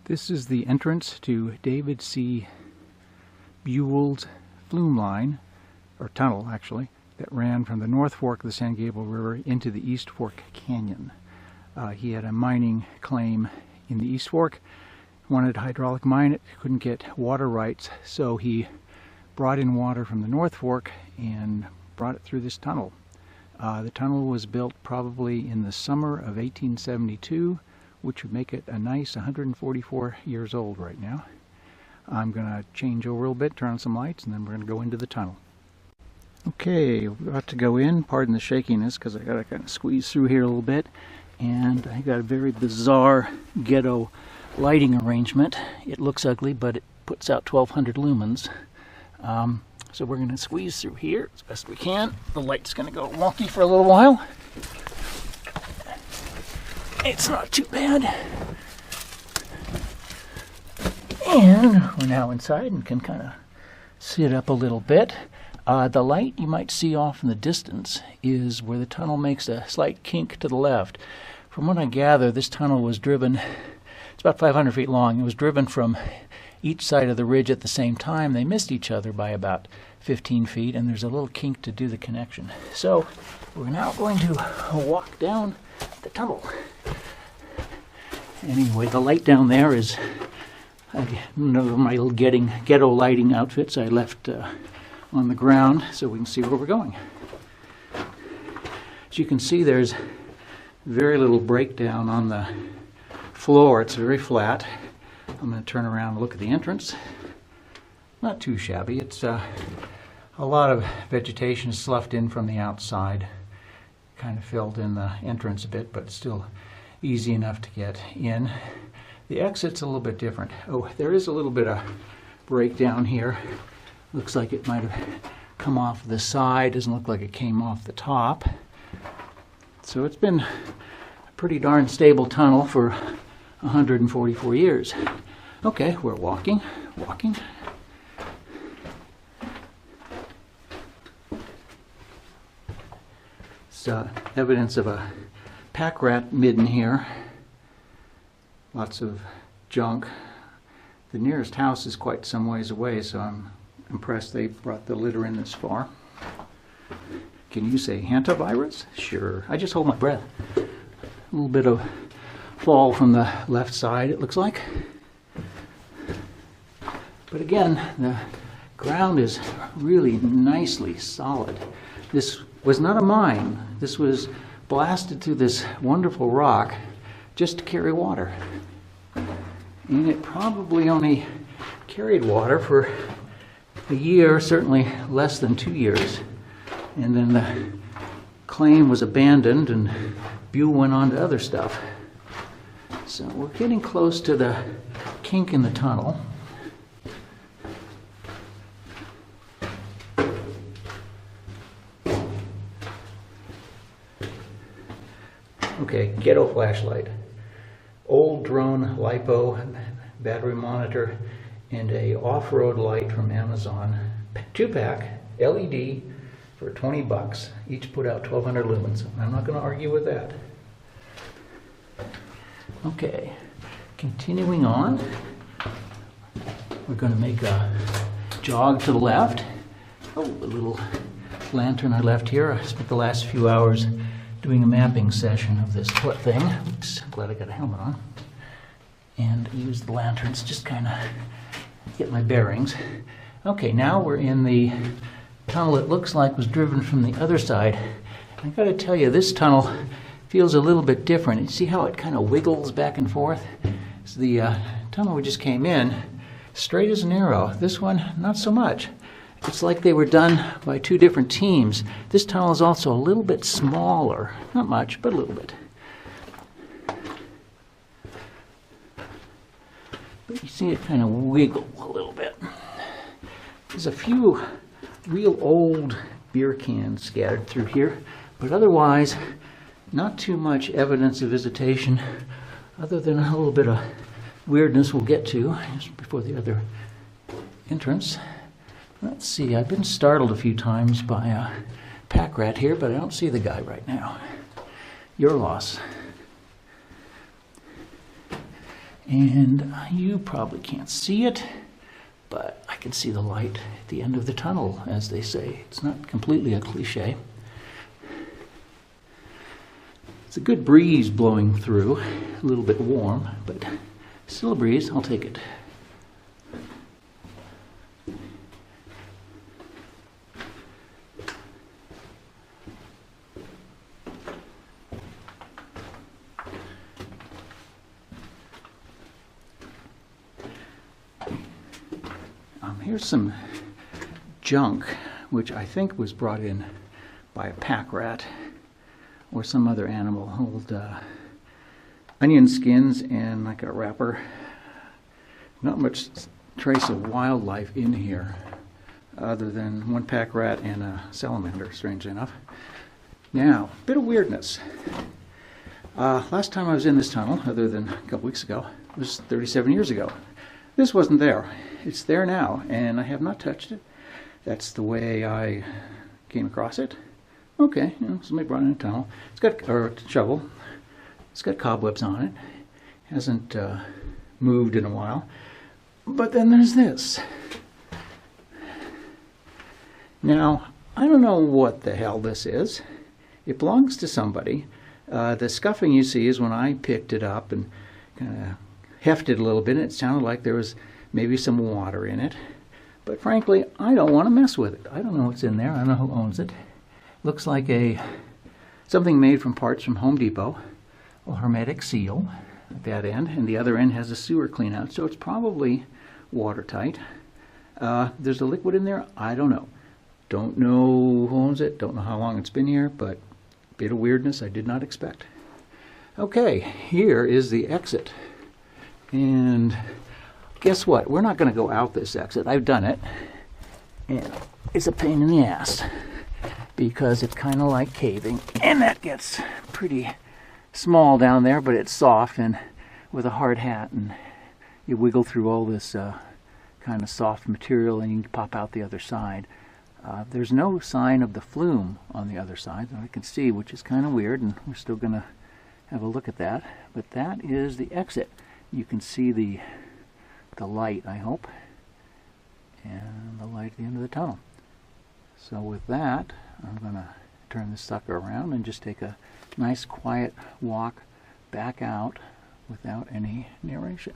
This is the entrance to David C. Buel's flume line, or tunnel actually, that ran from the North Fork of the San Gabriel River into the East Fork Canyon. He had a mining claim in the East Fork, wanted to hydraulic mine it, couldn't get water rights, so he brought in water from the North Fork and brought it through this tunnel. The tunnel was built probably in the summer of 1872, which would make it a nice 144 years old right now. I'm going to change over a little bit, turn on some lights, and then we're going to go into the tunnel. Okay, we're about to go in. Pardon the shakiness because I got to kind of squeeze through here a little bit. And I got a very bizarre ghetto lighting arrangement. It looks ugly, but it puts out 1200 lumens. So we're going to squeeze through here as best we can. The light's going to go wonky for a little while. It's not too bad. And we're now inside and can kind of sit up a little bit. The light you might see off in the distance is where the tunnel makes a slight kink to the left. From what I gather, this tunnel was driven, it's about 500 feet long. It was driven from each side of the ridge at the same time. They missed each other by about 15 feet, and there's a little kink to do the connection. So we're now going to walk down the tunnel. Anyway, the light down there is my little ghetto lighting outfits I left on the ground so we can see where we're going. As you can see, there's very little breakdown on the floor. It's very flat. I'm going to turn around and look at the entrance. Not too shabby. It's a lot of vegetation sloughed in from the outside. Kind of filled in the entrance a bit, but still easy enough to get in. The exit's a little bit different. Oh, there is a little bit of breakdown here. Looks like it might have come off the side. Doesn't look like it came off the top. So it's been a pretty darn stable tunnel for 144 years. Okay, we're walking. It's evidence of a pack rat midden here. Lots of junk. The nearest house is quite some ways away, so I'm impressed they brought the litter in this far. Can you say hantavirus? Sure. I just hold my breath. A little bit of fall from the left side, it looks like. But again, the ground is really nicely solid. This was not a mine. This was blasted through this wonderful rock just to carry water. And it probably only carried water for a year, certainly less than 2 years. And then the claim was abandoned and Buel went on to other stuff. So we're getting close to the kink in the tunnel. Okay, ghetto flashlight. Old drone LiPo battery monitor and a off-road light from Amazon. 2-pack LED for 20 bucks. Each put out 1200 lumens. I'm not going to argue with that. Okay, continuing on. We're going to make a jog to the left. Oh, the little lantern I left here. I spent the last few hours doing a mapping session of this thing. Oops, I'm glad I got a helmet on. And use the lanterns, just kind of get my bearings. Okay, now we're in the tunnel it looks like was driven from the other side. I got to tell you, this tunnel feels a little bit different. You see how it kind of wiggles back and forth? So the tunnel we just came in, straight as an arrow. This one, not so much. It's like they were done by two different teams. This tunnel is also a little bit smaller. Not much, but a little bit. But you see it kind of wiggle a little bit. There's a few real old beer cans scattered through here, but otherwise not too much evidence of visitation other than a little bit of weirdness we'll get to just before the other entrance. Let's see, I've been startled a few times by a pack rat here, but I don't see the guy right now. Your loss. And you probably can't see it, but I can see the light at the end of the tunnel, as they say. It's not completely a cliche. It's a good breeze blowing through, a little bit warm, but still a breeze. I'll take it. Here's some junk, which I think was brought in by a pack rat or some other animal. Old onion skins and like a wrapper. Not much trace of wildlife in here other than one pack rat and a salamander, strangely enough. Now, a bit of weirdness. Last time I was in this tunnel, other than a couple weeks ago, was 37 years ago. This wasn't there. It's there now, and I have not touched it. That's the way I came across it. Okay, somebody brought in a tunnel. It's got, or a shovel. It's got cobwebs on it. Hasn't moved in a while. But then there's this. Now, I don't know what the hell this is. It belongs to somebody. The scuffing you see is when I picked it up and kind of hefted a little bit. It sounded like there was maybe some water in it. But frankly, I don't want to mess with it. I don't know what's in there. I don't know who owns it. Looks like something made from parts from Home Depot. A hermetic seal at that end, and the other end has a sewer clean out, so it's probably watertight. There's a liquid in there. I don't know. Don't know who owns it. Don't know how long it's been here, but a bit of weirdness I did not expect. Okay, here is the exit. And guess what? We're not going to go out this exit. I've done it. And it's a pain in the ass because it's kind of like caving. And that gets pretty small down there, but it's soft and with a hard hat. And you wiggle through all this kind of soft material and you can pop out the other side. There's no sign of the flume on the other side that I can see, which is kind of weird, and we're still going to have a look at that. But that is the exit. You can see the light, I hope, and the light at the end of the tunnel. So with that, I'm going to turn this sucker around and just take a nice quiet walk back out without any narration.